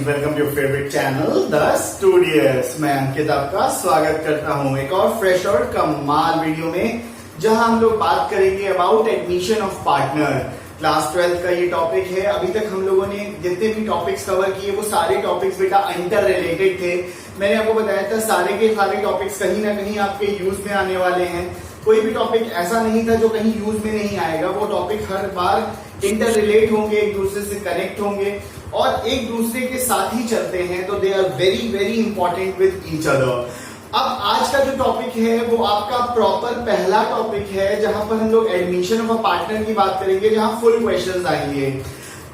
Friends, welcome to your favourite channel the studious. मैं अंकित आपका स्वागत करता हूं एक और फ्रेश और कमाल वीडियो में, जहां हम लोग बात करेंगे about admission of partner. Class 12 का ये टॉपिक है। अभी तक हम लोगों ने जितने भी टॉपिक्स कवर किए वो सारे टॉपिक्स बेटा इंटर रिलेटेड थे। मैंने आपको बताया था सारे के सारे टॉपिक्स कहीं ना कहीं आपके यूज में आने वाले हैं। कोई भी टॉपिक ऐसा नहीं था जो कहीं यूज में नहीं आएगा। वो टॉपिक हर बार इंटर रिलेट होंगे, एक दूसरे से कनेक्ट होंगे और एक दूसरे के साथ ही चलते हैं, तो they are very very important with each other. अब आज का जो टॉपिक है वो आपका प्रॉपर पहला टॉपिक है, जहां पर हम लोग एडमिशन ऑफ अ पार्टनर की बात करेंगे, जहां फुल क्वेश्चंस आएंगे।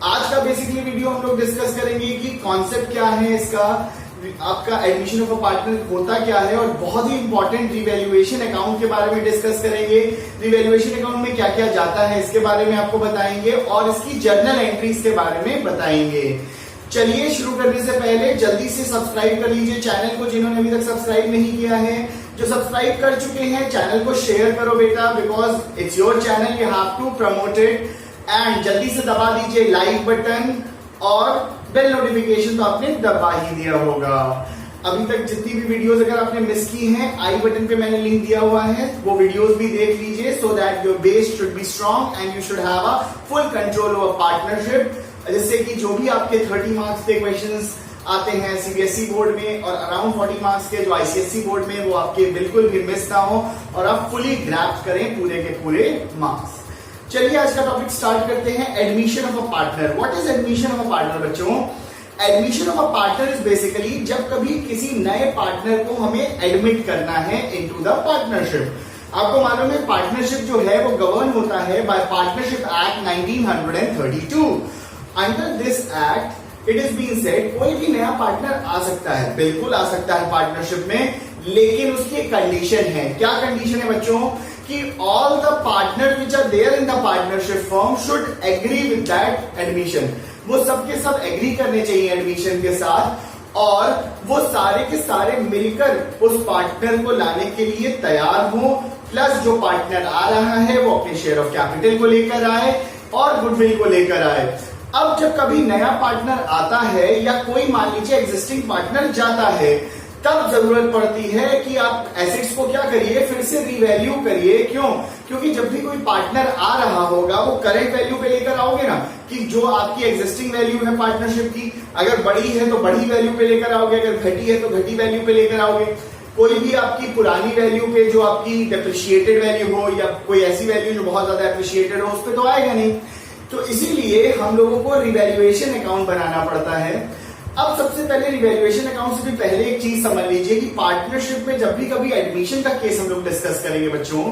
आज का बेसिकली वीडियो हम लोग डिस्कस करेंगे कि कॉन्सेप्ट क्या है इसका, आपका एडमिशन ऑफ अ पार्टनर होता क्या है, और बहुत ही इंपॉर्टेंट रिवैल्यूएशन अकाउंट के बारे में डिस्कस करेंगे। रिवैल्यूएशन अकाउंट में क्या क्या जाता है इसके बारे में आपको बताएंगे और इसकी जर्नल एंट्रीज के बारे में बताएंगे। चलिए शुरू करने से पहले जल्दी से सब्सक्राइब कर लीजिए चैनल को, जिन्होंने अभी तक सब्सक्राइब नहीं किया है। जो सब्सक्राइब कर चुके हैं चैनल को शेयर करो बेटा, because it's your channel, you have to promote it. And जल्दी से दबा दीजिए लाइक बटन और बेल नोटिफिकेशन तो आपने दबा ही दिया होगा। अभी तक जितनी भी वीडियोस अगर आपने मिस की हैं, आई बटन पे मैंने लिंक दिया हुआ है, वो वीडियोस भी देख लीजिए, so that your base should be strong and you should have a full control over partnership, जिससे कि जो भी आपके 30 मार्क्स के क्वेश्चंस आते हैं सीबीएसई बोर्ड में और अराउंड 40 मार्क्स के जो आईसीएसई बोर्ड में, वो आपके बिल्कुल भी मिस ना हो और आप फुली ग्रैब करें पूरे के पूरे मार्क्स। चलिए आज का टॉपिक स्टार्ट करते हैं, admission of a partner. What is admission of a partner बच्चों? Admission of a partner is basically जब कभी किसी नए पार्टनर को हमें एडमिट करना है इनटू द पार्टनरशिप। आपको मालूम है पार्टनरशिप जो है वो गवर्न होता है by partnership act 1932। Under this act it is been said कोई भी नया पार्टनर आ सकता है, बिल्कुल आ सकता है पार्टनरशिप में, लेकिन उसकी एक कंडीशन है। क्या कंडीशन है बच्चों? कि all the partner which are there in the partnership firm should agree with that admission. वो सबके सब एग्री करने चाहिए एडमिशन के साथ, और वो सारे के सारे मिलकर उस पार्टनर को लाने के लिए तैयार हो। प्लस जो पार्टनर आ रहा है वो अपने शेयर ऑफ कैपिटल को लेकर आए और गुडविल को लेकर आए। अब जब कभी नया पार्टनर आता है या कोई मान लीजिए एग्जिस्टिंग पार्टनर जाता है, तब जरूरत पड़ती है कि आप एसेट्स को क्या करिए, फिर से रिवैल्यू करिए। क्यों? क्योंकि जब भी कोई पार्टनर आ रहा होगा वो करंट वैल्यू पे लेकर आओगे ना, कि जो आपकी एग्जिस्टिंग वैल्यू है पार्टनरशिप की, अगर बढ़ी है तो बढ़ी वैल्यू पे लेकर आओगे, अगर घटी है तो घटी वैल्यू पे लेकर आओगे। कोई भी आपकी पुरानी वैल्यू पे जो आपकी डेप्रिशिएटेड वैल्यू हो या कोई ऐसी वैल्यू जो बहुत ज्यादा एप्रिशिएटेड हो, उस पर तो आएगा नहीं। तो इसीलिए हम लोगों को रिवैल्यूएशन अकाउंट बनाना पड़ता है। अब सबसे पहले रिवैल्यूएशन अकाउंट से भी पहले एक चीज समझ लीजिए कि पार्टनरशिप में जब भी कभी एडमिशन का केस हम लोग डिस्कस करेंगे बच्चों,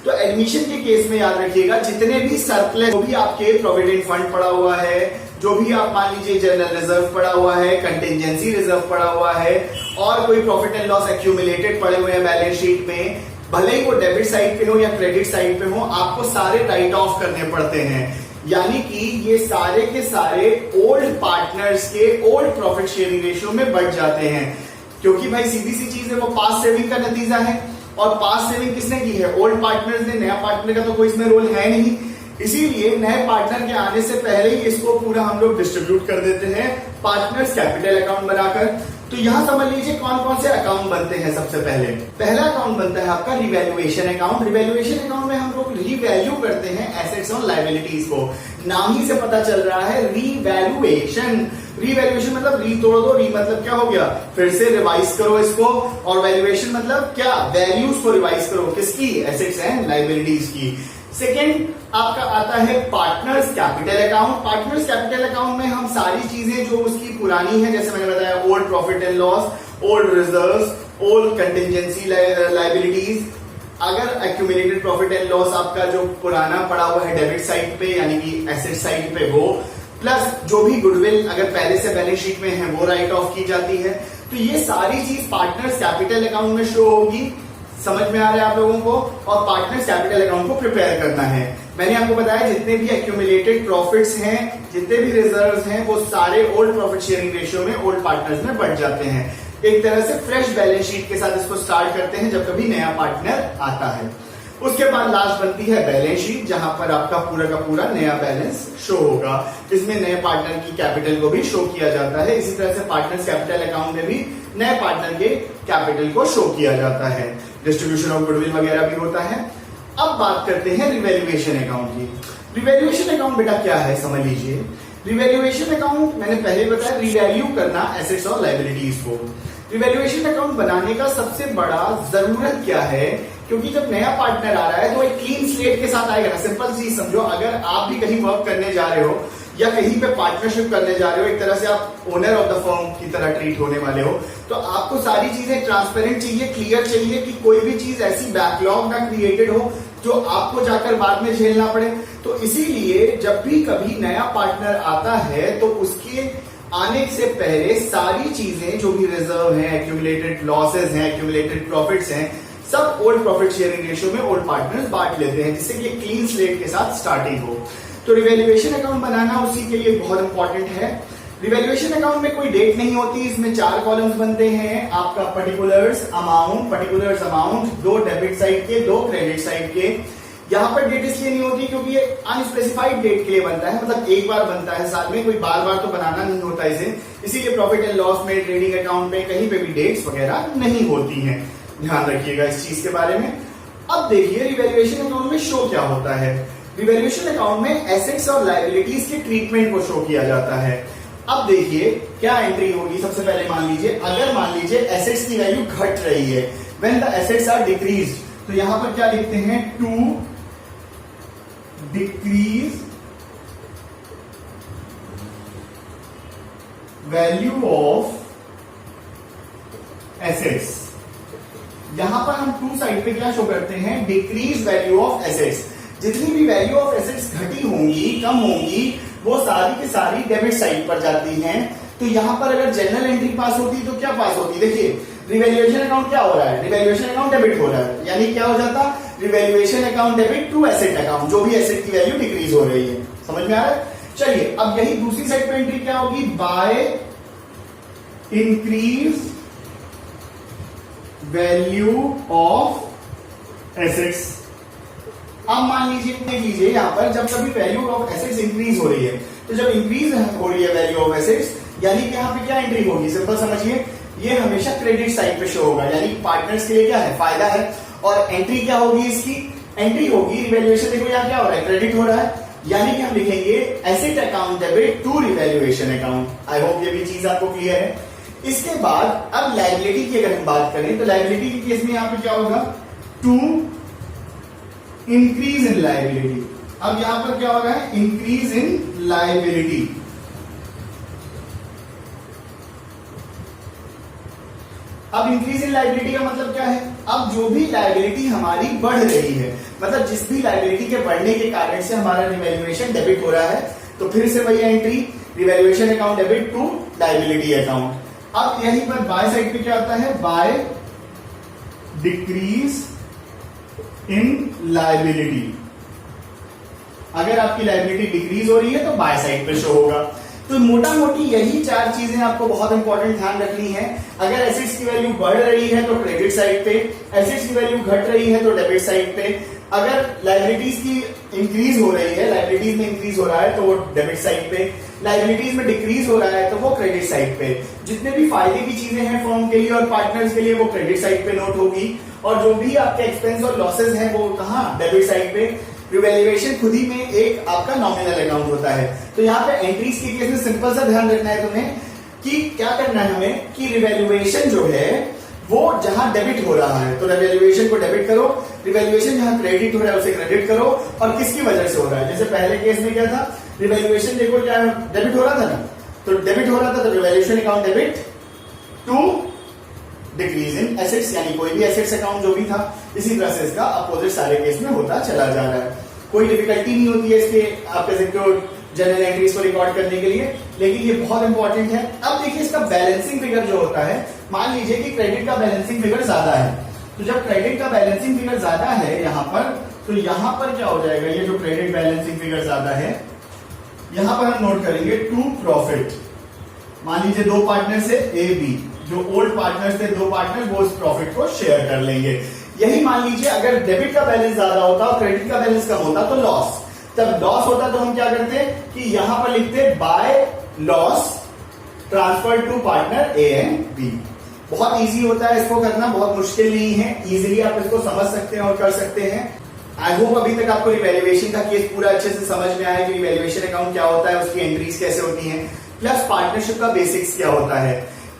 तो एडमिशन के केस में याद रखिएगा जितने भी सरप्लस, जो भी आपके प्रोविडेंट फंड पड़ा हुआ है, जो भी आप मान लीजिए जनरल रिजर्व पड़ा हुआ है, कंटिजेंसी रिजर्व पड़ा हुआ है, और कोई प्रॉफिट एंड लॉस एक्यूमुलेटेड पड़े हुए हैं बैलेंस शीट में, भले ही वो डेबिट साइड पे हो या क्रेडिट साइड पे हो, आपको सारे राइट ऑफ करने पड़ते हैं। यानी कि ये सारे के सारे ओल्ड पार्टनर्स के ओल्ड प्रॉफिट शेयरिंग रेशियो में बढ़ जाते हैं, क्योंकि भाई सीधी सी चीज है, वो पास्ट सेविंग का नतीजा है। और पास्ट सेविंग किसने की है? ओल्ड पार्टनर्स ने। नया पार्टनर का तो कोई इसमें रोल है नहीं, इसीलिए नए पार्टनर के आने से पहले ही इसको पूरा हम लोग डिस्ट्रीब्यूट कर देते हैं पार्टनर्स कैपिटल अकाउंट बनाकर। तो यहां समझ लीजिए कौन कौन से अकाउंट बनते हैं। सबसे पहला अकाउंट बनता है आपका रिवैल्यूएशन अकाउंट। रिवैल्यूएशन अकाउंट में हम लोग रिवैल्यू करते हैं एसेट्स और लायबिलिटीज को। नाम ही से पता चल रहा है रिवैल्यूएशन। रिवैल्यूएशन मतलब री तोड़ दो, री मतलब क्या हो गया, फिर से रिवाइज करो इसको, और वैल्यूएशन मतलब क्या, वैल्यूज को रिवाइज करो, किसकी, एसेट्स एंड लायबिलिटीज की। सेकेंड आपका आता है partners capital account. Partners capital account में हम सारी चीजें जो उसकी पुरानी है, जैसे मैंने बताया old profit and loss, old reserves, old contingency liabilities, अगर एक्यूमुलेटेड प्रॉफिट एंड लॉस आपका जो पुराना पड़ा हुआ है डेबिट साइड पे यानी कि एसेट साइड पे, वो प्लस जो भी गुडविल अगर पहले से बैलेंस शीट में है वो राइट ऑफ की जाती है। तो ये सारी चीज पार्टनर्स कैपिटल अकाउंट में शो होगी। समझ में आ रहा है आप लोगों को? और पार्टनर्स कैपिटल अकाउंट को प्रिपेयर करना है। मैंने आपको बताया जितने भी एक्यूमुलेटेड प्रॉफिट्स हैं, जितने भी रिजर्व्स हैं, वो सारे ओल्ड प्रॉफिट शेयरिंग रेशियो में ओल्ड पार्टनर्स में बढ़ जाते हैं। एक तरह से फ्रेश बैलेंस शीट के साथ इसको स्टार्ट करते हैं जब कभी नया पार्टनर आता है। उसके बाद लास्ट बनती है बैलेंस शीट, जहां पर आपका पूरा का पूरा नया बैलेंस शो होगा, जिसमें नए पार्टनर की कैपिटल को भी शो किया जाता है। इसी तरह से पार्टनर्स कैपिटल अकाउंट में भी नए पार्टनर के कैपिटल को शो किया जाता है। डिस्ट्रीब्यूशन ऑफ गुडविल वगैरह भी होता है। अब बात करते हैं रिवैल्यूएशन अकाउंट की। रिवैल्यूएशन अकाउंट बेटा क्या है, समझ लीजिए। रिवैल्यूएशन अकाउंट मैंने पहले बताया, रिवैल्यू करना एसेट्स और लायबिलिटीज को। रिवैल्यूएशन अकाउंट बनाने का सबसे बड़ा जरूरत क्या है, क्योंकि जब नया पार्टनर आ रहा है तो एक क्लीन स्लेट के साथ आएगा ना। सिंपल चीज समझो, अगर आप भी कहीं वर्क करने जा रहे हो या कहीं पे पार्टनरशिप करने जा रहे हो, एक तरह से आप ओनर ऑफ द फर्म की तरह ट्रीट होने वाले हो, तो आपको सारी चीजें ट्रांसपेरेंट चाहिए, क्लियर चाहिए, कि कोई भी चीज ऐसी बैकलॉग ना क्रिएटेड हो जो आपको जाकर बाद में झेलना पड़े। तो इसीलिए जब भी कभी नया पार्टनर आता है तो उसके आने से पहले सारी चीजें जो भी रिजर्व हैं, एक्यूमुलेटेड लॉसेस हैं, एक्यूमुलेटेड प्रॉफिट्स हैं, सब ओल्ड प्रॉफिट शेयरिंग रेशियो में ओल्ड पार्टनर्स बांट लेते हैं, जिससे कि क्लीन स्लेट के साथ स्टार्टिंग हो। तो रिवैल्यूएशन अकाउंट बनाना उसी के लिए बहुत इंपॉर्टेंट है। रिवैल्यूएशन अकाउंट में कोई डेट नहीं होती, इसमें 4 कॉलम्स बनते हैं। आपका पर्टिकुलर्स अमाउंट 2 डेबिट साइड के, 2 क्रेडिट साइड के। यहां पर डेट इसलिए नहीं होती क्योंकि ये अनस्पेसिफाइड डेट के लिए बनता है, मतलब एक बार बनता है साल में, कोई बार बार तो बनाना नहीं होता इसे। इसीलिए प्रॉफिट एंड लॉस में, ट्रेडिंग अकाउंट में कहीं पे भी डेट्स वगैरह नहीं होती हैं। ध्यान रखिएगा इस चीज के बारे में। अब देखिए रिवैल्यूएशन अकाउंट में शो क्या होता है। रिवैल्यूएशन अकाउंट में एसेट्स और लायबिलिटीज के ट्रीटमेंट को शो किया जाता है। अब देखिए क्या एंट्री होगी। सबसे पहले मान लीजिए, अगर मान लीजिए एसेट्स की वैल्यू घट रही है, when the assets are decrease, तो यहां पर क्या लिखते हैं, to decrease value of assets. यहां पर हम टू साइड पे क्या शो करते हैं, डिक्रीज वैल्यू ऑफ एसेट्स। जितनी भी वैल्यू ऑफ एसेट्स घटी होंगी, कम होंगी, वो सारी की सारी डेबिट साइड पर जाती हैं। तो यहां पर अगर जनरल एंट्री पास होती तो क्या पास होती, देखिए रिवैल्यूएशन अकाउंट क्या हो रहा है, रिवैल्यूएशन अकाउंट डेबिट हो रहा है, यानी क्या हो जाता, revaluation account debit to asset account, जो भी एसेट की वैल्यू डिक्रीज हो रही है। समझ में आ रहा है। चलिए अब यही दूसरी साइड पे एंट्री क्या होगी, by increase value of assets. अब मान लीजिए, देख लीजिए यहां पर जब कभी वैल्यू ऑफ एसेट्स इंक्रीज हो रही है, तो जब इंक्रीज हो रही है वैल्यू ऑफ एसेट्स, यानी कि यहां पे क्या एंट्री होगी, सिंपल समझिए, ये हमेशा क्रेडिट साइड पे शो होगा, यानी पार्टनर्स के लिए क्या है, फायदा है। और एंट्री क्या होगी इसकी, एंट्री होगी रिवैल्यूएशन। देखो यहां क्या हो रहा है, क्रेडिट हो रहा है, यानी कि हम लिखेंगे asset account debit to revaluation account. I hope ये भी चीज आपको क्लियर है। इसके बाद अब लायबिलिटी की अगर हम बात करें, तो लायबिलिटी के केस में यहां पे क्या होगा, टू इंक्रीज इन लायबिलिटी। अब यहां पर क्या होगा, इंक्रीज इन लायबिलिटी। अब इंक्रीज इन लायबिलिटी का मतलब क्या है, अब जो भी लायबिलिटी हमारी बढ़ रही है, मतलब जिस भी लायबिलिटी के बढ़ने के कारण से हमारा रिवैल्यूएशन डेबिट हो रहा है, तो फिर से वही entry, revaluation account debit to liability account. अब यहीं पर बाय साइड पे क्या होता है, बाय डिक्रीज इन लायबिलिटी। अगर आपकी लायबिलिटी डिक्रीज हो रही है तो बाय साइड पे शो होगा। तो मोटा मोटी यही 4 चीजें आपको बहुत इंपॉर्टेंट ध्यान रखनी है। अगर एसेट्स की वैल्यू बढ़ रही है तो क्रेडिट साइड पे, एसेट्स की वैल्यू घट रही है तो डेबिट साइड पे, अगर लायबिलिटीज की इंक्रीज हो रही है, लायबिलिटीज में इंक्रीज हो रहा है तो वो डेबिट साइड पे, लायबिलिटीज में डिक्रीज हो रहा है तो वो क्रेडिट साइड पे। जितने भी फायदे की चीजें हैं फर्म के लिए और पार्टनर्स के लिए वो क्रेडिट साइड पे नोट होगी, और जो भी आपके एक्सपेंस और लॉसेज हैं वो कहां, डेबिट साइड पे। रिवैल्यूएशन खुद ही में एक आपका नॉमिनल अकाउंट होता है। तो यहाँ पे एंट्रीज के केस में सिंपल सा ध्यान रखना है तुम्हें कि क्या करना है हमें, कि रिवैल्यूएशन जो है वो जहां डेबिट हो रहा है तो रिवैल्यूएशन को डेबिट करो, रिवैल्यूएशन जहां क्रेडिट हो रहा है उसे क्रेडिट करो। और किसकी वजह से हो रहा है, जैसे पहले केस में क्या था, रिवैल्यूएशन देखो क्या डेबिट हो रहा था ना, तो डेबिट हो रहा था तो revaluation account debit to decrease in assets, यानी कोई भी एसेट्स अकाउंट जो भी था। इसी तरह से इसका अपोजिट सारे केस में होता चला जा रहा है। कोई डिफिकल्टी नहीं होती है इसके आप कह सकते हो जनरल एंट्रीज को रिकॉर्ड करने के लिए, लेकिन ये बहुत इंपॉर्टेंट है। अब देखिए इसका बैलेंसिंग फिगर जो होता है, मान लीजिए कि क्रेडिट का बैलेंसिंग फिगर ज्यादा है, तो जब क्रेडिट का बैलेंसिंग फिगर ज्यादा है यहां पर, तो यहां पर क्या हो जाएगा, ये जो क्रेडिट बैलेंसिंग फिगर ज्यादा है, यहां पर हम नोट करेंगे टू प्रॉफिट। मान लीजिए 2 पार्टनर से ए बी, जो ओल्ड पार्टनर थे 2 पार्टनर वो इस प्रॉफिट को शेयर कर लेंगे। यही मान लीजिए अगर डेबिट का बैलेंस ज्यादा होता और क्रेडिट का बैलेंस कम होता तो लॉस। जब लॉस होता तो हम क्या करते कि यहां पर लिखते by loss transfer to partner A and B. बहुत इजी होता है इसको करना, बहुत मुश्किल नहीं है, इजीली आप इसको समझ सकते हैं और कर सकते हैं। आई होप अभी तक आपको रिवैल्यूएशन का केस पूरा अच्छे से समझ में आया कि रिवैल्यूएशन अकाउंट क्या होता है, उसकी एंट्रीज कैसे होती हैं, प्लस पार्टनरशिप का बेसिक्स क्या होता है।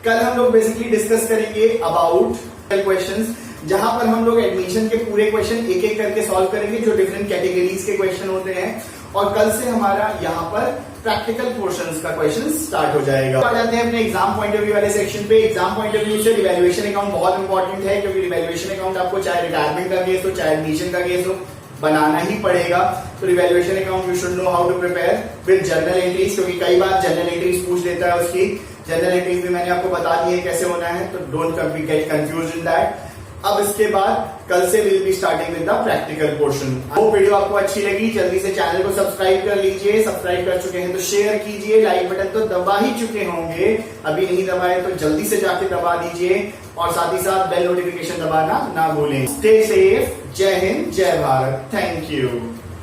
कल हम लोग बेसिकली डिस्कस करेंगे अबाउट क्वेश्चंस, जहां पर हम लोग एडमिशन के पूरे क्वेश्चन एक एक करके सॉल्व करेंगे जो डिफरेंट कैटेगरीज के क्वेश्चन होते हैं। और कल से हमारा यहाँ पर प्रैक्टिकल पोर्शंस का क्वेश्चन स्टार्ट हो जाएगा। आ जाते हैं अपने एग्जाम पॉइंट ऑफ व्यू वाले सेक्शन पे। एग्जाम पॉइंट ऑफ व्यू से रिवैल्यूएशन अकाउंट बहुत इंपॉर्टेंट है, क्योंकि रिवैल्यूएशन अकाउंट आपको चाहे रिटायरमेंट का केस हो चाहे एडमिशन का केस हो बनाना ही पड़ेगा। तो revaluation account you should know how to prepare with journal entries, क्योंकि कई बार जर्नल एंट्रीज पूछ लेता है उसकी। जर्नल एंट्रीज भी मैंने आपको बता दी है कैसे होना है, तो don't get confuse in that. अब इसके बाद कल से will be starting with the practical portion. वो वीडियो आपको अच्छी लगी, जल्दी से चैनल को सब्सक्राइब कर लीजिए। सब्सक्राइब कर चुके हैं तो शेयर कीजिए, लाइक बटन तो दबा ही चुके होंगे, अभी नहीं दबाए तो जल्दी से जाके दबा दीजिए, और साथ ही साथ बेल नोटिफिकेशन दबाना ना भूलें। स्टे सेफ, जय हिंद, जय भारत, थैंक यू।